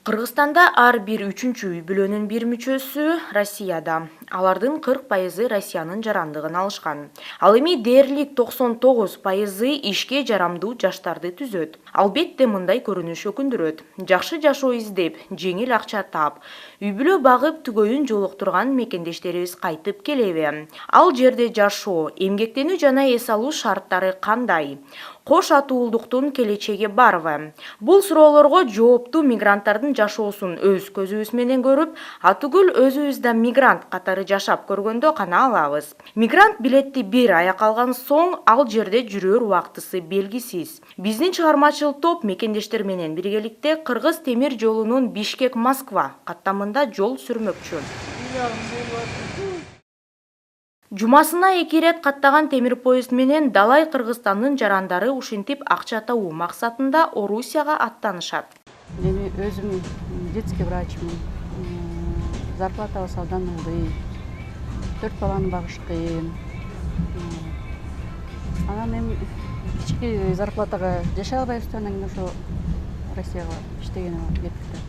Кыргызстанда ар бир үчүнчү үй-бүлөнүн бир мүчөсү Россияда. Алардын 40% Россиянын жарандыгын алышкан. Ал эми дээрлик 99% ишке жарамдуу жаштарды түзөт. Албетте мындай көрүнүш өкүндүрөт. Жакшы жашоо издеп, жеңил акча таап, үй-бүлө багып түгөйүн жолуктурган мекендештерибиз кайтып келеби? Ал жерде жашоо, эмгектенүү жана эс алуу шарттары кандай? Кош атуулдуктун келечеги барбы? Бул суроолорго жоопту мигранттардын жашоосун өз көзүбүз менен көрүп, атүгүл өзүбүз да мигрант катары жашап көргөндө гана алабыз. Мигрант билетти бир аяк алган соң ал жерде жүрөр убактысы белгисиз. Биздин чыгармачыл топ мекендештер менен биргеликте Кыргыз темир жолунун Бишкек-Москва каттамында жол сүрмөкчү. Жумасына 2 рет каттаган темир поезд менен далай Кыргызстандын жарандары ушинтип акча табуу максатында Орусияга аттанышат. Мен өзүм детский врачмын. Зарплатабыз абдан ылдый. 4 баланы багыш кыйын. Анан эми кички зарплатага жашай албайбыз, анан ошо Россияга иштегене кетти.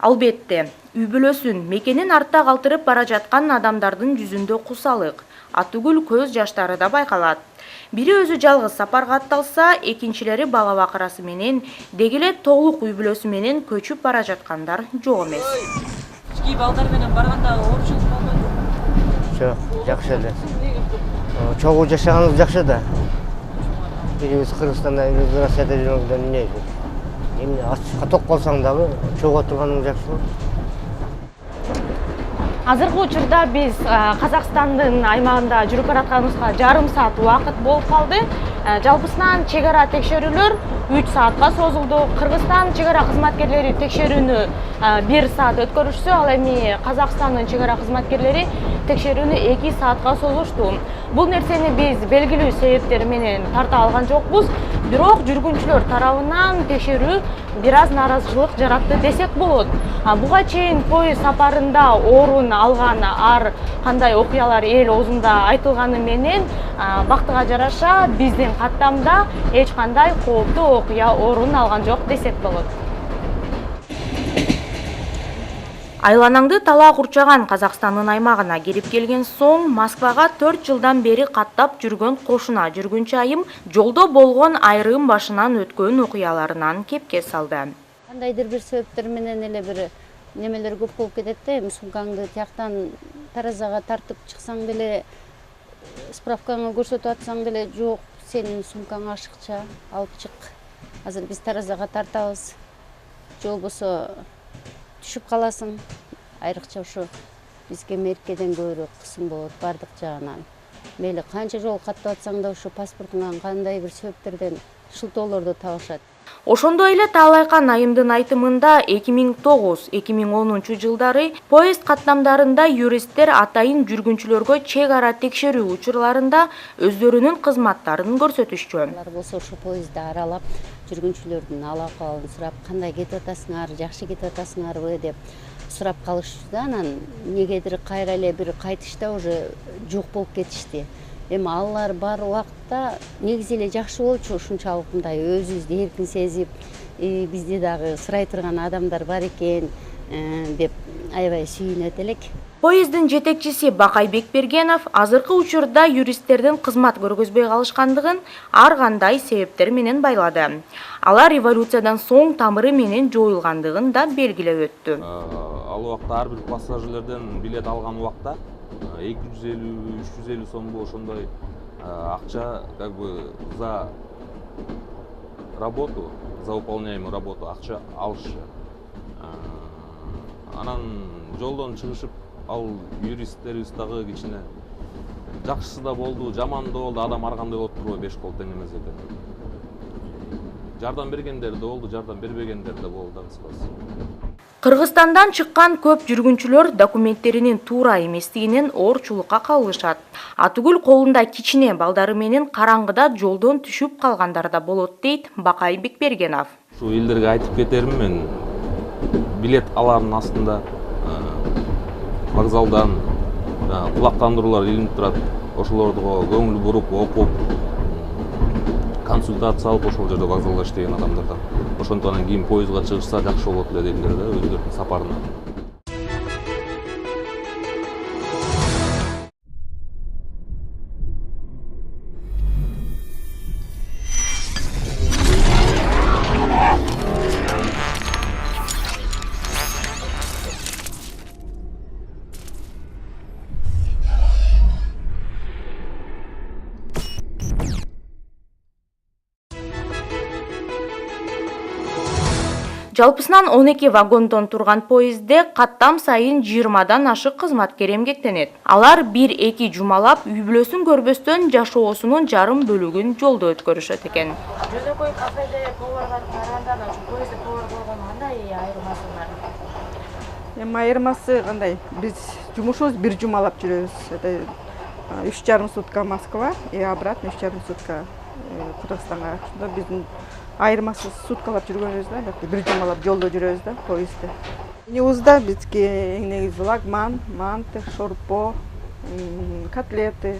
Албетте, үй-бүлөсүн, мекенин артта калтырып бара жаткан адамдардын жүзүндө кусалык, атүгүл көз жаштары да байкалат. Бири өзү жалгыз сапарга атталса, экинчилери бала бакырасы менен, деги эле толук үй-бүлөсү менен көчүп бара жаткандар жок эмес. Кички балдар менен барганда ооручулук болбойбу? Жок, жакшы эле. Чогуу жашаганыбыз жакшы да. Бирибиз Кыргызстанда, бирибиз Россияда жүргөндөн эмне? Эми ачка ток болсаң дагы чогуу турганың жакшы болот. Азыркы учурда биз Казакстандын аймагында жүрүп баратканыбызга жарым саат убакыт болуп калды. Жалпысынан чек ара текшерүүлөр 3 саатка созулду. Кыргызстан чек ара кызматкерлери текшерүүнү 1 саат өткөрүшсө, ал эми Казакстандын чек ара кызматкерлери текшерүүнү 2 саатка созушту. Бул нерсени биз белгилүү себептер менен тарта алган жокпуз. Бирок жүргүнчүлөр тарабынан текшерүү бир аз нааразычылык жаратты десек болот. Буга чейин поезд сапарында орун алган ар кандай окуялар эл оозунда айтылганы менен бактыга жараша биздин каттамда эч кандай кооптуу окуя орун алган жок десек болот. Айланаңды талаа курчаган Казакстандын аймагына кирип келген соң Москвага 4 жылдан бери каттап жүргөн кошуна жүргүнчү айым жолдо болгон айрым башынан өткөн окуяларынан кепке салды. Кандайдыр бир себептер менен эле бир немелер көп болуп кетет да, эми сумкаңды тияктан таразага тартып чыксаң деле, справкаңы көрсөтүп атсаң деле, жок, сенин сумкаң ашыкча, алып чык. Азыр биз таразага тартабыз. Же болбосо түшүп каласың. Айрыкча ушу бизге меркеден көбүрөөк кысым болот бардык жагынан. Мейли канча жол каттап атсаң да ушу паспортуңан кандай бир себептерден шылтоолорду табышат. Ошондой эле Таалайкан айымдын айтымында 2009-2010 жылдары поезд каттамдарында юристтер атайын жүргүнчүлөргө чек ара текшерүү учурларында өздөрүнүн кызматтарын көрсөтүшчү. Алар болсо ушу поездди аралап, жүргүнчүлөрдүн ал-акыбалын сурап, кандай кетип атасыңар, жакшы кетип атасыңарбы деп сурап калышчу да, анан негедир кайра эле бир кайтышта уже жок болуп кетишти. Эми алар бар убакытта негизи эле жакшы болчу, ушунчалык мындай өзүбүздү эркин сезип, бизди дагы сурай турган адамдар бар экен деп аябай сүйүнөт элек. Поезддин жетекчиси Бакай Бекбергенов азыркы учурда юристтердин кызмат көргөзбөй калышкандыгын ар кандай себептер менен байлады. Алар революциядан соң тамыры менен жоюлгандыгын да белгилеп өттү. Ал убакта ар бир пассажирлерден билет алган убакта 250-350 сом ошондой акча как бы за работу, за выполняемую работу акча алышчу. Анан жолдон чыгышып, ал юристтерибиз дагы кичине жакшысы да болду, жаманы да болду, адам ар кандай болуп турбайбы, беш кол тең эмес экен. Жардам бергендер да болду, жардам бербегендер да болду, кыскасы. Кыргызстандан чыккан көп жүргүнчүлөр документтеринин туура эместигинен оорчулукка кабылышат. Атүгүл колунда кичине балдары менен караңгыда жолдон түшүп калгандар да болот дейт Бакай Бекбергенов. Ушу элдерге айтып кетерим, мен билет алардын астында вокзалдан кулактандыруулар илинип турат. Ошолорго көңүл буруп, окуп, консультация алып ошол жерде вокзалда иштеген адамдардан. Ошондон кийин поездга чыгышса жакшы болот эле дедилер да өздөрүнүн сапарына. Жалпысынан 12 вагондон турган поездде каттам сайын 20дан ашык кызматкер эмгектенет. Алар 1-2 жумалап үй бүлөсүн көрбөстөн жашоосунун жарым бөлүгүн жолдо өткөрүшөт экен. Жөнөкөй кафеде поварга караганда поездде повар болгон кандай айырмасы бар? Айырмасы кандай? Биз жумушубуз 1 жумалап жүрөбүз. Это 3,5 сутка Москва и обратно 3,5 сутка Кыргызстанга. Ошондо биздин айырмасы суткалап жүргөнүбүз да, 1 жумалап жолдо жүрөбүз да, поездде. Менюбузда бизге негизи лагман, манты, шорпо, котлеты,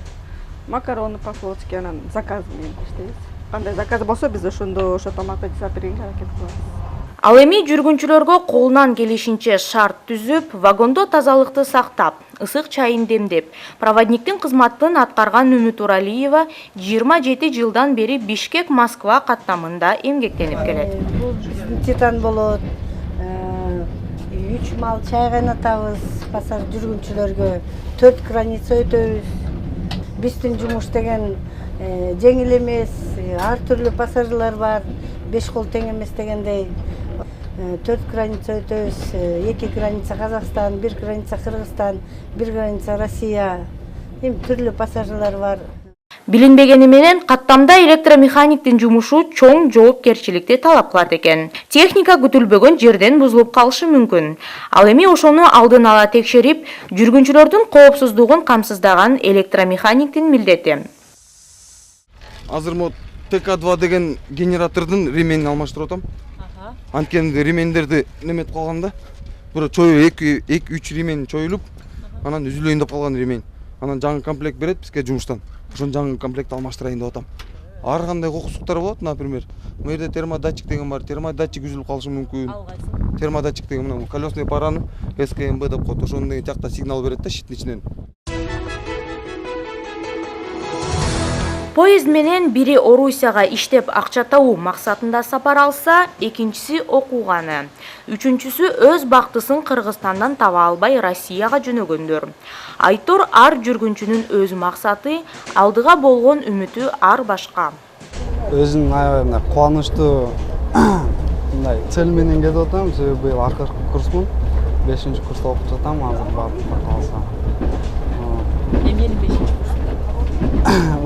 макароны по-флотски, анан заказ менен иштейбиз. Кандай заказ болсо биз ошондо ошо тамакты жасап бергенге аракет кылабыз. Ал эми жүргүнчүлөргө колунан келишинче шарт түзүп, вагондо тазалыкты сактап, ысык чайын демдеп, проводниктин кызматын аткарган Үмүт Уралиева 27 жылдан бери Бишкек-Москва каттамында эмгектенип келет. Бул биздин Титан болот. 3 мал чай кайнатабыз, пассаж жүргүнчүлөргө 4 граница өтөбүз. Биздин жумуш деген жеңил эмес, ар түрлүү пассажирлар бар. 5 кол тең эмес дегендей. 4 граница өтөбүз, 2 граница Казакстан, 1 граница Кыргызстан, 1 граница Россия. Эми түрлүү пассажирлар бар. Билинбегени менен каттамда электромеханиктин жумушу чоң жоопкерчиликти талап кылат экен. Техника күтүлбөгөн жерден бузулуп калышы мүмкүн. Ал эми ошону алдын ала текшерип, жүргүнчүлөрдүн коопсуздугун камсыздаган электромеханиктин милдети. Азыр мо ТК2 деген генератордун ременин алмаштырып атам. Анткени ремендерди неметип калганда, бир чою 2-3 ремень чоюлуп, анан үзүлөйүн деп калган ремень. Анан жаңы комплект берет бизге жумуштан. Ошон жаңы комплектти алмаштырайын деп атам. Ар кандай кокустуктар болот, например, бу жерде термодатчик деген бар, термодатчик үзүлүп калышы мүмкүн. Термодатчик деген мына колесный параны СКМБ деп коет, ошондон деген жакта сигнал берет да шиттин ичинен. Поезд менен бири Орусияга иштеп акча табуу максатында сапар алса, экинчиси окуганы. Үчүнчүсү өз бактысын Кыргызстандан таба албай Россияга жөнөгөндөр. Айтор ар жүргүнчүнүн өз максаты, алдыга болгон үмүтү ар башка. Өзүм аябай кубанычтуу мындай цель менен кетип атам. Себеби быйыл акыркы курсмун. 5-курста окуп жатам, азыр барып калсам. Эмненин 5-курсу?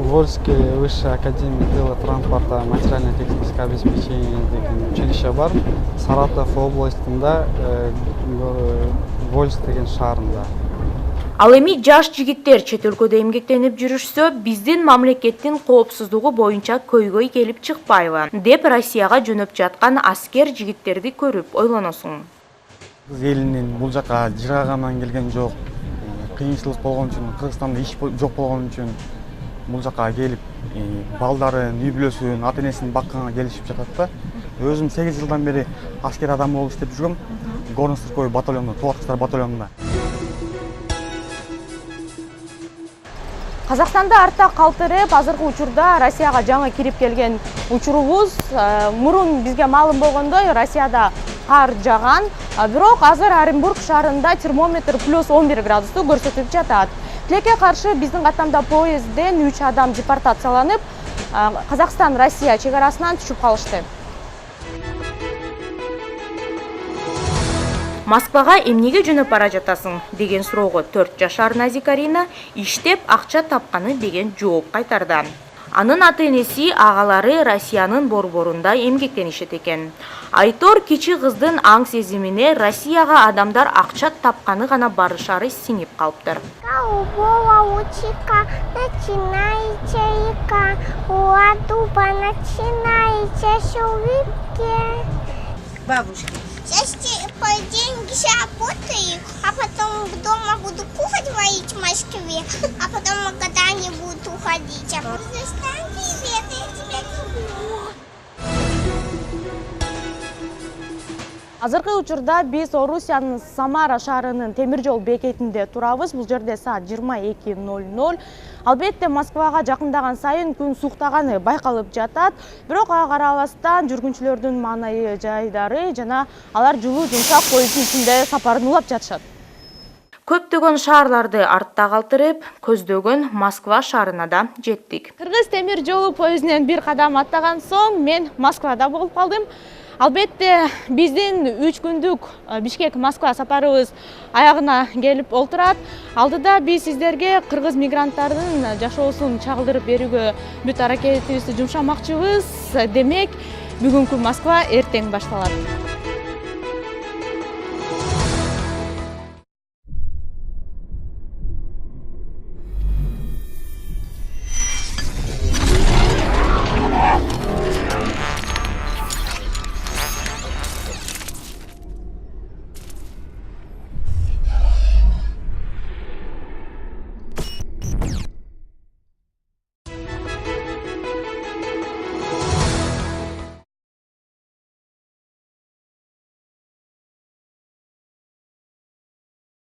Вольская высшая академия тыла транспорта материально-техническое обеспечение деген училище бар. Саратов областында Вольск деген шаарында. Ал эми жаш жигиттер чет өлкөдө эмгектенип жүрүшсө, биздин мамлекеттин коопсуздугу боюнча көйгөй келип чыкпайбы деп Россияга жөнөп жаткан аскер жигиттерди көрүп ойлоносуң. Кыз элинин бул жака жырагандан келген жок. Кыйынчылык болгон үчүн, Кыргызстанда иш жок болгон үчүн бул жака келип, балдарын, үй бүлөсүн, ата-энесин бакканга келишип жатат да. Өзүм 8 жылдан бери аскер адам болуп иштеп жүргөм. Горно-строй батальонунда, товаркаштар батальонунда. Казакстанда артта калтырып, азыркы учурда Россияга жаңы кирип келген учурубуз. Мурун бизге маалым болгондой, Россияда кар жаган, бирок азыр Оренбург шаарында термометр плюс 11 градусту көрсөтүп жатат. Тилекке каршы биздин каттамда поездден 3 адам депортацияланып, Казакстан-Россия чегарасынан түшүп калышты. Москвага эмнеге жөнөп бара жатасың деген суроого 4 жашар Назикарина иштеп акча тапканы деген жооп кайтарды. Анын ата-энеси агалары Россиянын борборунда эмгектенишет экен. Айтор кичи кыздын аң сезимине Россияга адамдар акча тапканы гана барышары сиңип калыптыр. Бабушки, сейчас деньги работаю, а потом дома буду кушать, варить в Москве, а потом никогда не буду уходить. А Казахстан, привет, я тебя люблю. Азыркы учурда биз Орусиянын Самара шаарынын темир жол бекетинде турабыз. Бул жерде саат 22:00. Албетте Москвага жакындаган сайын күн суктаганы байкалып жатат. Бирок ага карабастан жүргүнчүлөрдүн маанайы жайдары жана алар жылуу жумшак поезддин ичинде сапарын улап жатышат. Көптөгөн шаарларды артта калтырып, көздөгөн Москва шаарына да жеттик. Кыргыз темир жолу поездинен бир кадам аттаган соң мен Москвада болуп калдым. Албетте биздин 3 күндүк Бишкек-Москва сапарыбыз аягына келип олтурат. Алдыда биз сиздерге кыргыз мигранттардын жашоосун чагылдырып берүүгө бүт аракетибизди жумшамакчыбыз. Демек, бүгүнкү Москва эртең башталат.